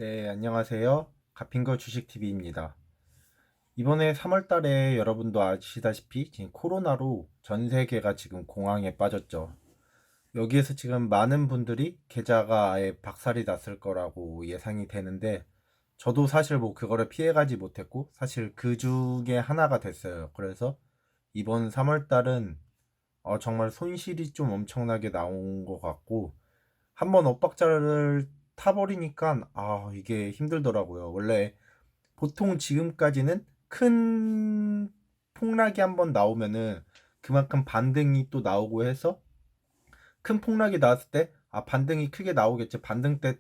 네, 안녕하세요. 가핑거 주식TV입니다. 이번에 3월 달에 여러분도 아시다시피 지금 코로나로 전 세계가 지금 공황에 빠졌죠. 여기에서 지금 많은 분들이 계좌가 아예 박살이 났을 거라고 예상이 되는데, 저도 사실 뭐 그거를 피해가지 못했고, 사실 그 중에 하나가 됐어요. 그래서 이번 3월 달은 정말 손실이 좀 엄청나게 나온 것 같고, 한번 엇박자를 타버리니까 이게 힘들더라고요. 원래 보통 지금까지는 큰 폭락이 한번 나오면은 그만큼 반등이 또 나오고 해서, 큰 폭락이 나왔을 때 반등이 크게 나오겠지, 반등 때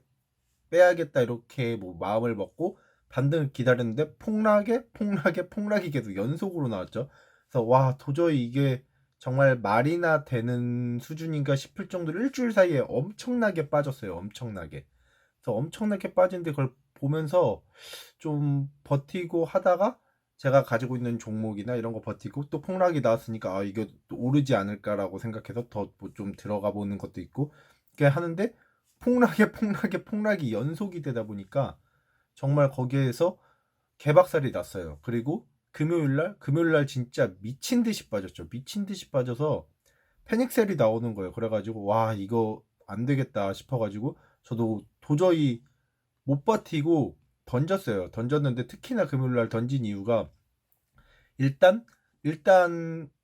빼야겠다, 이렇게 뭐 마음을 먹고 반등을 기다렸는데 폭락이 계속 연속으로 나왔죠. 그래서 와, 도저히 이게 정말 말이나 되는 수준인가 싶을 정도로 일주일 사이에 엄청나게 빠졌어요. 엄청나게. 그래서 엄청나게 빠진데, 그걸 보면서 좀 버티고 하다가 제가 가지고 있는 종목이나 이런 거 버티고 또 폭락이 나왔으니까 이게 또 오르지 않을까라고 생각해서 더 뭐 좀 들어가 보는 것도 있고, 이렇게 하는데 폭락이 연속이 되다 보니까 정말 거기에서 개박살이 났어요. 그리고 금요일날 진짜 미친 듯이 빠졌죠. 미친 듯이 빠져서 패닉셀이 나오는 거예요. 그래가지고 와, 이거 안 되겠다 싶어가지고 저도 도저히 못 버티고 던졌어요. 던졌는데, 특히나 금요일날 던진 이유가 일단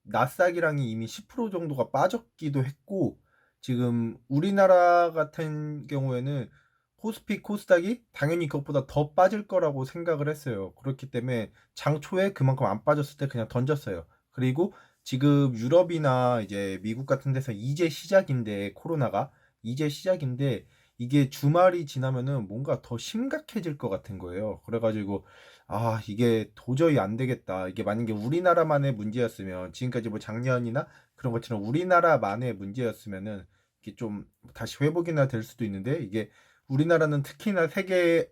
나스닥이랑이 이미 10% 정도가 빠졌기도 했고, 지금 우리나라 같은 경우에는 코스피 코스닥이 당연히 그것보다 더 빠질 거라고 생각을 했어요. 그렇기 때문에 장 초에 그만큼 안 빠졌을 때 그냥 던졌어요. 그리고 지금 유럽이나 이제 미국 같은 데서 이제 시작인데, 코로나가 이제 시작인데 이게 주말이 지나면은 뭔가 더 심각해질 것 같은 거예요. 그래가지고 이게 도저히 안 되겠다. 이게 만약에 우리나라만의 문제였으면, 지금까지 뭐 작년이나 그런 것처럼 우리나라만의 문제였으면은 이게 좀 다시 회복이나 될 수도 있는데, 이게 우리나라는 특히나 세계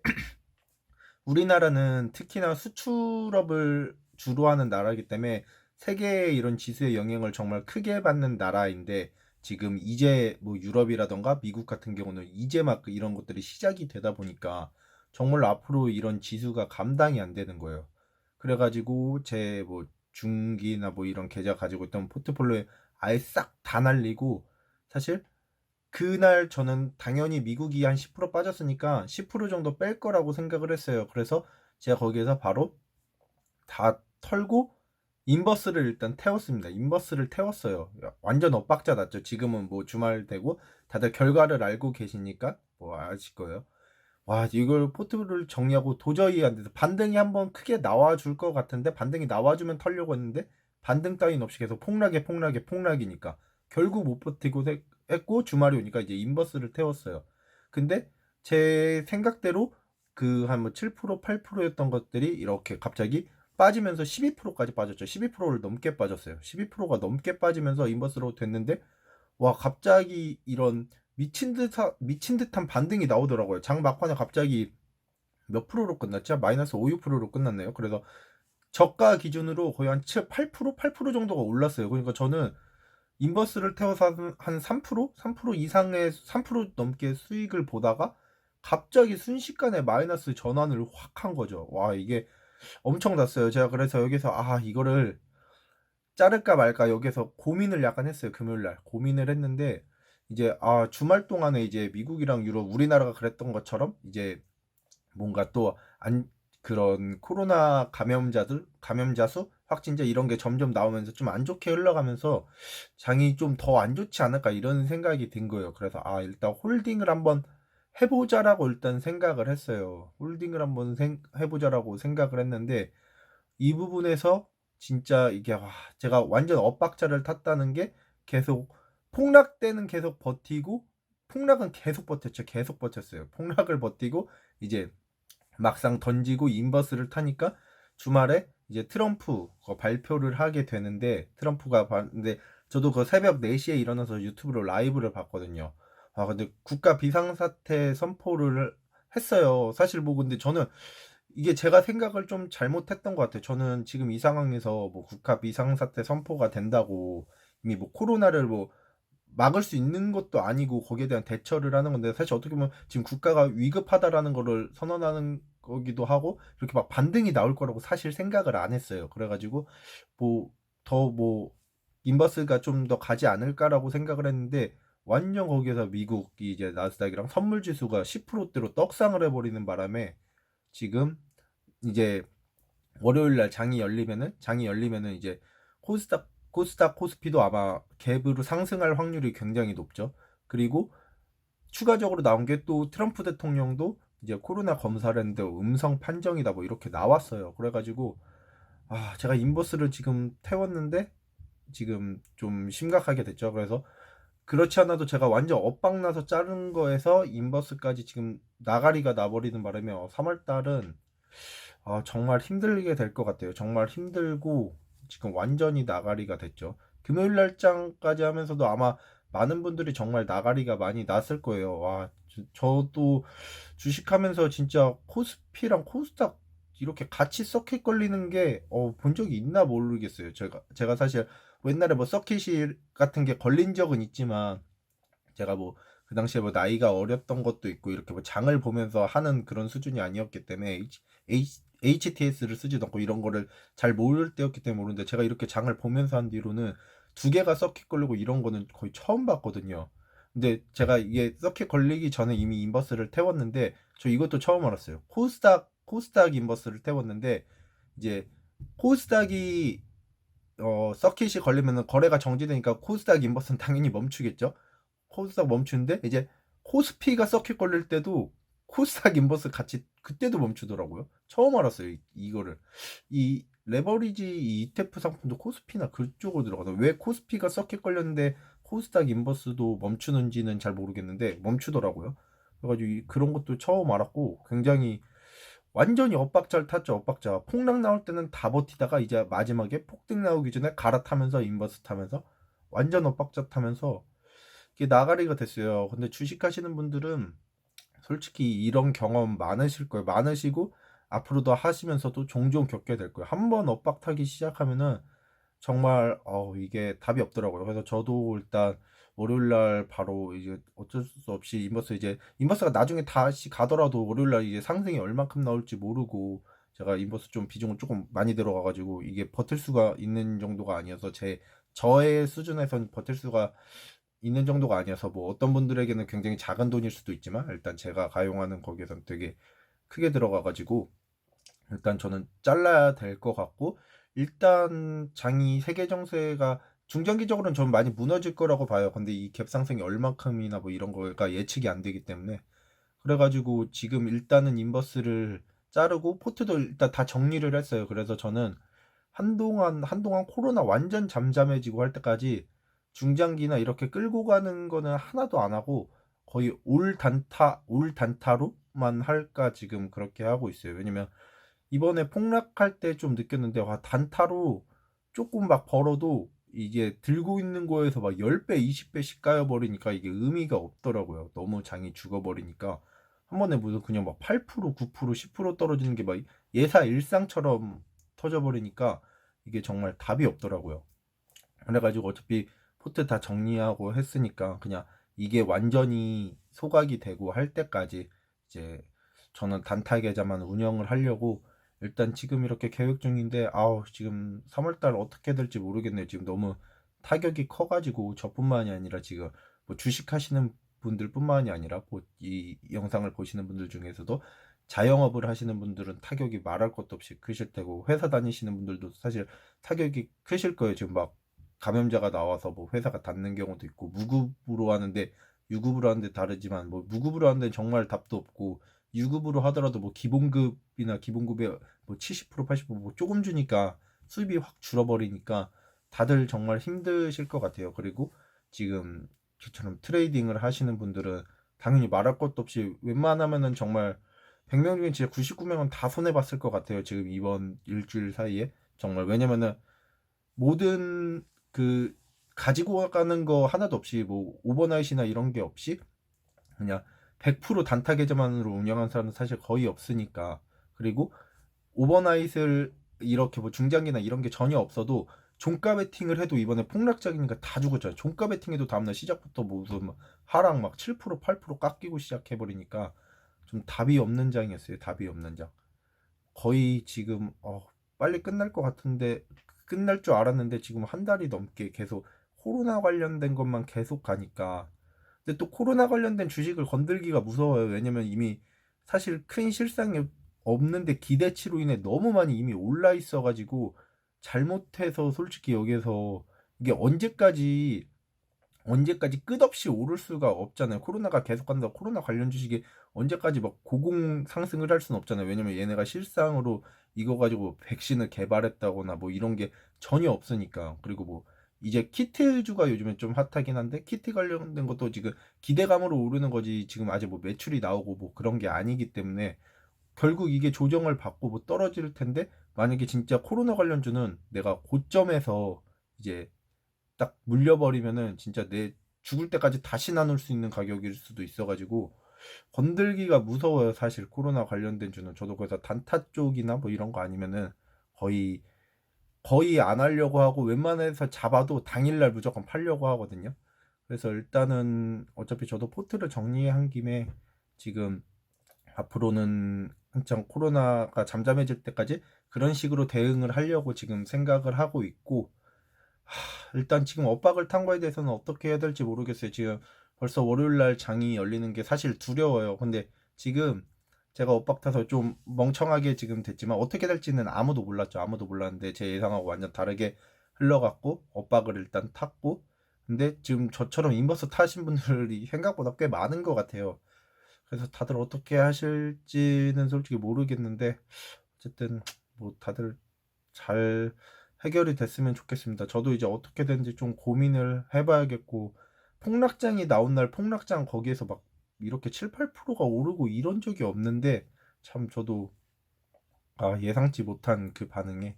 우리나라는 특히나 수출업을 주로 하는 나라이기 때문에 세계의 이런 지수의 영향을 정말 크게 받는 나라인데, 지금 이제 뭐 유럽이라던가 미국 같은 경우는 이제 막 이런 것들이 시작이 되다 보니까 정말 앞으로 이런 지수가 감당이 안 되는 거예요. 그래가지고 제 뭐 중기나 뭐 이런 계좌 가지고 있던 포트폴리오에 아예 싹 다 날리고, 사실 그날 저는 당연히 미국이 한 10% 빠졌으니까 10% 정도 뺄 거라고 생각을 했어요. 그래서 제가 거기에서 바로 다 털고 인버스를 일단 태웠습니다. 인버스를 태웠어요. 완전 엇박자 났죠. 지금은 뭐 주말 되고 다들 결과를 알고 계시니까 뭐 아실 거예요. 와, 이걸 포트를 정리하고 도저히 안 돼서, 반등이 한번 크게 나와줄 것 같은데, 반등이 나와주면 털려고 했는데 반등 따윈 없이 계속 폭락이니까 결국 못 버티고 했고, 주말이 오니까 이제 인버스를 태웠어요. 근데 제 생각대로 그 한 뭐 7% 8%였던 것들이 이렇게 갑자기 빠지면서 12%까지 빠졌죠. 12%를 넘게 빠졌어요. 12%가 넘게 빠지면서 인버스로 됐는데, 와, 갑자기 이런 미친 듯한 반등이 나오더라고요. 장 막판에 갑자기 몇 프로로 끝났죠? 마이너스 5, 6%로 끝났네요. 그래서 저가 기준으로 거의 한 7, 8% 정도가 올랐어요. 그러니까 저는 인버스를 태워서 한 3%? 3% 이상의 3% 넘게 수익을 보다가 갑자기 순식간에 마이너스 전환을 확 한 거죠. 와, 이게 엄청 났어요. 제가 그래서 여기서 이거를 자를까 말까 여기서 고민을 약간 했어요. 금요일 날 고민을 했는데, 이제 주말 동안에 이제 미국이랑 유럽, 우리나라가 그랬던 것처럼 이제 뭔가 또 안 그런 코로나 감염자 수 확진자 이런 게 점점 나오면서 좀 안 좋게 흘러가면서 장이 좀 더 안 좋지 않을까, 이런 생각이 든 거예요. 그래서 일단 홀딩을 한번 해보자라고 일단 생각을 했어요. 홀딩을 한번 해보자라고 생각을 했는데, 이 부분에서 진짜 이게 제가 완전 엇박자를 탔다는 게, 계속 폭락 때는 계속 버티고, 폭락은 계속 버텼죠. 계속 버텼어요. 폭락을 버티고 이제 막상 던지고 인버스를 타니까 주말에 이제 트럼프 발표를 하게 되는데, 근데 저도 그 새벽 4시에 일어나서 유튜브로 라이브를 봤거든요. 근데 국가 비상사태 선포를 했어요. 사실 뭐 근데 저는 이게 제가 생각을 좀 잘못했던 것 같아요. 저는 지금 이 상황에서 뭐 국가 비상사태 선포가 된다고 이미 뭐 코로나를 뭐 막을 수 있는 것도 아니고 거기에 대한 대처를 하는 건데, 사실 어떻게 보면 지금 국가가 위급하다라는 거를 선언하는 거기도 하고 이렇게 막 반등이 나올 거라고 사실 생각을 안 했어요. 그래가지고 뭐 더 뭐 인버스가 좀 더 가지 않을까라고 생각을 했는데, 완전 거기에서 미국이 이제 나스닥이랑 선물 지수가 10%대로 떡상을 해버리는 바람에 지금 이제 월요일 날 장이 열리면은 이제 코스닥 코스피도 아마 갭으로 상승할 확률이 굉장히 높죠. 그리고 추가적으로 나온 게 또 트럼프 대통령도 이제 코로나 검사를 했는데 음성 판정이다 뭐 이렇게 나왔어요. 그래가지고 제가 인버스를 지금 태웠는데 지금 좀 심각하게 됐죠. 그래서 그렇지 않아도 제가 완전 엇박 나서 자른 거에서 인버스까지 지금 나가리가 나버리는 바람에 3월 달은 정말 힘들게 될 것 같아요. 정말 힘들고 지금 완전히 나가리가 됐죠. 금요일 날장까지 하면서도 아마 많은 분들이 정말 나가리가 많이 났을 거예요. 저도 주식하면서 진짜 코스피랑 코스닥 이렇게 같이 서킷 걸리는 게 본 적이 있나 모르겠어요. 제가 사실 옛날에 뭐 서킷이 같은 게 걸린 적은 있지만, 제가 뭐 그 당시에 뭐 나이가 어렸던 것도 있고 이렇게 뭐 장을 보면서 하는 그런 수준이 아니었기 때문에 HTS를 쓰지도 않고 이런 거를 잘 모를 때였기 때문에 모르는데, 제가 이렇게 장을 보면서 한 뒤로는 두 개가 서킷 걸리고 이런 거는 거의 처음 봤거든요. 근데 제가 이게 서킷 걸리기 전에 이미 인버스를 태웠는데, 저 이것도 처음 알았어요. 코스닥 인버스를 태웠는데, 이제 코스닥이 서킷이 걸리면은 거래가 정지되니까 코스닥 인버스는 당연히 멈추겠죠. 코스닥 멈추는데 이제 코스피가 서킷 걸릴 때도 코스닥 인버스 같이 그때도 멈추더라고요. 처음 알았어요. 이거를. 이 레버리지 이 ETF 상품도 코스피나 그쪽으로 들어가서 왜 코스피가 서킷 걸렸는데 코스닥 인버스도 멈추는지는 잘 모르겠는데 멈추더라고요. 그래가지고 그런 것도 처음 알았고, 굉장히 완전히 엇박자를 탔죠. 엇박자. 폭락 나올 때는 다 버티다가 이제 마지막에 폭등 나오기 전에 갈아타면서 인버스 타면서 완전 엇박자 타면서 이게 나가리가 됐어요. 근데 주식하시는 분들은 솔직히 이런 경험 많으실 거예요. 많으시고 앞으로도 하시면서도 종종 겪게 될 거예요. 한번 엇박 타기 시작하면은 정말 이게 답이 없더라고요. 그래서 저도 일단 월요일 날 바로 이제 어쩔 수 없이 인버스가 나중에 다시 가더라도 월요일 날 이제 상승이 얼만큼 나올지 모르고, 제가 인버스 좀 비중을 조금 많이 들어가 가지고 이게 버틸 수가 있는 정도가 아니어서, 저의 수준에선 버틸 수가 있는 정도가 아니어서, 뭐 어떤 분들에게는 굉장히 작은 돈일 수도 있지만 일단 제가 가용하는 거기에선 되게 크게 들어가 가지고 일단 저는 잘라야 될 것 같고, 일단 장이 세계 정세가 중장기적으로는 좀 많이 무너질 거라고 봐요. 근데 이 갭 상승이 얼마큼이나 뭐 이런 거가 예측이 안 되기 때문에, 그래가지고 지금 일단은 인버스를 자르고 포트도 일단 다 정리를 했어요. 그래서 저는 한동안 코로나 완전 잠잠해지고 할 때까지 중장기나 이렇게 끌고 가는 거는 하나도 안 하고 거의 올 단타로만 할까 지금 그렇게 하고 있어요. 왜냐면 이번에 폭락할 때 좀 느꼈는데, 단타로 조금 막 벌어도 이게 들고 있는 거에서 막 10배, 20배씩 까여버리니까 이게 의미가 없더라고요. 너무 장이 죽어버리니까. 한 번에 무슨 그냥 막 8%, 9%, 10% 떨어지는 게 막 예사 일상처럼 터져버리니까 이게 정말 답이 없더라고요. 그래가지고 어차피 포트 다 정리하고 했으니까 그냥 이게 완전히 소각이 되고 할 때까지 이제 저는 단타 계좌만 운영을 하려고 일단 지금 이렇게 계획 중인데, 지금 3월달 어떻게 될지 모르겠네요. 지금 너무 타격이 커가지고 저뿐만이 아니라 지금 뭐 주식 하시는 분들뿐만이 아니라 이 영상을 보시는 분들 중에서도 자영업을 하시는 분들은 타격이 말할 것도 없이 크실 테고, 회사 다니시는 분들도 사실 타격이 크실 거예요. 지금 막 감염자가 나와서 뭐 회사가 닫는 경우도 있고, 무급으로 하는데 유급으로 하는데 다르지만, 뭐 무급으로 하는데 정말 답도 없고, 유급으로 하더라도 뭐 기본급의 뭐 70% 80%뭐 조금 주니까 수입이 확 줄어버리니까 다들 정말 힘드실 것 같아요. 그리고 지금 저처럼 트레이딩을 하시는 분들은 당연히 말할 것도 없이 웬만하면은 정말 100명 중에 진짜 99명은 다 손해봤을 것 같아요. 지금 이번 일주일 사이에 정말. 왜냐면은 모든 그 가지고 가는 거 하나도 없이 뭐 오버나잇이나 이런 게 없이 그냥 100% 단타 계좌만으로 운영한 사람은 사실 거의 없으니까. 그리고 오버나잇을 이렇게 뭐 중장기나 이런 게 전혀 없어도 종가 베팅을 해도 이번에 폭락작이니까 다 죽었잖아요. 종가 베팅해도 다음날 시작부터 무슨 막 하락 막 7% 8% 깎이고 시작해버리니까 좀 답이 없는 장이었어요. 답이 없는 장. 거의 지금 빨리 끝날 것 같은데 끝날 줄 알았는데 지금 한 달이 넘게 계속 코로나 관련된 것만 계속 가니까. 근데 또 코로나 관련된 주식을 건들기가 무서워요. 왜냐면 이미 사실 큰 실상이 없는데 기대치로 인해 너무 많이 이미 올라 있어가지고 잘못해서 솔직히 여기에서 이게 언제까지 끝없이 오를 수가 없잖아요. 코로나가 계속 간다고 코로나 관련 주식이 언제까지 막 고공 상승을 할 수는 없잖아요. 왜냐면 얘네가 실상으로 이거 가지고 백신을 개발했다거나 뭐 이런 게 전혀 없으니까. 그리고 뭐 이제 키트주가 요즘에 좀 핫하긴 한데 키트 관련된 것도 지금 기대감으로 오르는 거지 지금 아직 뭐 매출이 나오고 뭐 그런 게 아니기 때문에 결국 이게 조정을 받고 뭐 떨어질 텐데 만약에 진짜 코로나 관련주는 내가 고점에서 이제 딱 물려버리면은 진짜 내 죽을 때까지 다시 나눌 수 있는 가격일 수도 있어가지고 건들기가 무서워요. 사실 코로나 관련된 주는 저도 그래서 단타 쪽이나 뭐 이런 거 아니면은 거의 거의 안 하려고 하고 웬만해서 잡아도 당일날 무조건 팔려고 하거든요. 그래서 일단은 어차피 저도 포트를 정리한 김에 지금 앞으로는 한창 코로나가 잠잠해질 때까지 그런 식으로 대응을 하려고 지금 생각을 하고 있고, 일단 지금 엇박을 탄 거에 대해서는 어떻게 해야 될지 모르겠어요. 지금 벌써 월요일 날 장이 열리는 게 사실 두려워요. 근데 지금 제가 엇박 타서 좀 멍청하게 지금 됐지만 어떻게 될지는 아무도 몰랐죠. 아무도 몰랐는데 제 예상하고 완전 다르게 흘러갔고 엇박을 일단 탔고, 근데 지금 저처럼 인버스 타신 분들이 생각보다 꽤 많은 것 같아요. 그래서 다들 어떻게 하실지는 솔직히 모르겠는데 어쨌든 뭐 다들 잘 해결이 됐으면 좋겠습니다. 저도 이제 어떻게 되는지 좀 고민을 해봐야겠고, 폭락장이 나온 날 폭락장 거기에서 막 이렇게 7, 8%가 오르고 이런 적이 없는데 참 저도 예상치 못한 그 반응에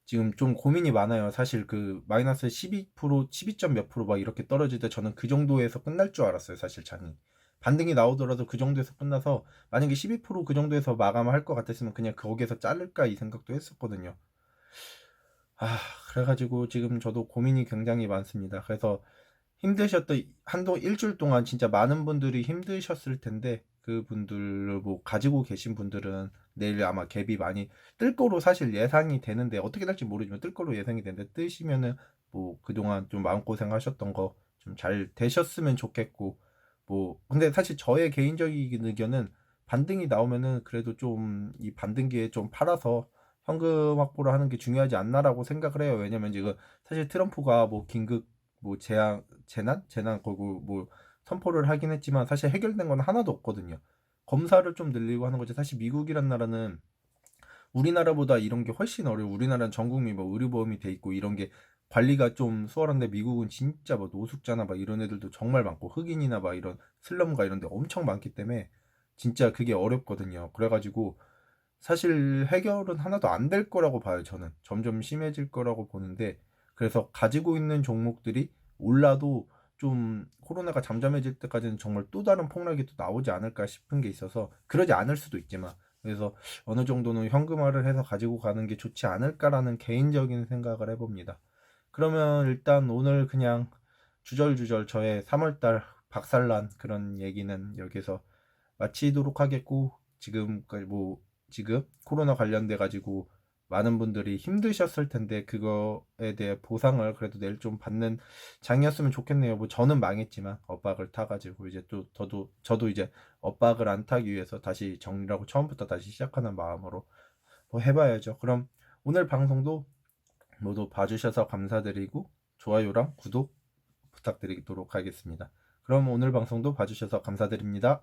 지금 좀 고민이 많아요. 사실 그 마이너스 12%, 12점 몇 프로 막 이렇게 떨어질 때 저는 그 정도에서 끝날 줄 알았어요. 사실 장이. 반등이 나오더라도 그 정도에서 끝나서 만약에 12%그 정도에서 마감할 것 같았으면 그냥 거기에서 자를까 이 생각도 했었거든요. 그래가지고 지금 저도 고민이 굉장히 많습니다. 그래서 힘드셨던 한동 일주일 동안 진짜 많은 분들이 힘드셨을 텐데 그분들 뭐 가지고 계신 분들은 내일 아마 갭이 많이 뜰 거로 사실 예상이 되는데 어떻게 될지 모르지만 뜰 거로 예상이 되는데 뜨시면은 뭐 그동안 좀 마음고생 하셨던 거 좀 잘 되셨으면 좋겠고, 뭐 근데 사실 저의 개인적인 의견은 반등이 나오면은 그래도 좀 이 반등기에 좀 팔아서 현금 확보를 하는 게 중요하지 않나라고 생각을 해요. 왜냐면 지금 사실 트럼프가 뭐 긴급 뭐 재난 거고 뭐 선포를 하긴 했지만 사실 해결된 건 하나도 없거든요. 검사를 좀 늘리고 하는 거지. 사실 미국이란 나라는 우리나라보다 이런 게 훨씬 어려워. 우리나라는 전 국민 뭐 의료보험이 돼 있고 이런 게 관리가 좀 수월한데 미국은 진짜 뭐 노숙자나 막 이런 애들도 정말 많고 흑인이나 막 이런 슬럼가 이런 데 엄청 많기 때문에 진짜 그게 어렵거든요. 그래가지고 사실 해결은 하나도 안 될 거라고 봐요. 저는 점점 심해질 거라고 보는데, 그래서 가지고 있는 종목들이 올라도 좀 코로나가 잠잠해질 때까지는 정말 또 다른 폭락이 또 나오지 않을까 싶은 게 있어서 그러지 않을 수도 있지만, 그래서 어느 정도는 현금화를 해서 가지고 가는 게 좋지 않을까라는 개인적인 생각을 해봅니다. 그러면 일단 오늘 그냥 주절주절 저의 3월달 박살난 그런 얘기는 여기서 마치도록 하겠고, 지금 코로나 관련돼 가지고 많은 분들이 힘드셨을 텐데 그거에 대해 보상을 그래도 내일 좀 받는 장이었으면 좋겠네요. 뭐 저는 망했지만 엇박을 타가지고 이제 또 저도 이제 엇박을 안 타기 위해서 다시 정리하고 처음부터 다시 시작하는 마음으로 뭐 해봐야죠. 그럼 오늘 방송도 모두 봐주셔서 감사드리고 좋아요랑 구독 부탁드리도록 하겠습니다. 그럼 오늘 방송도 봐주셔서 감사드립니다.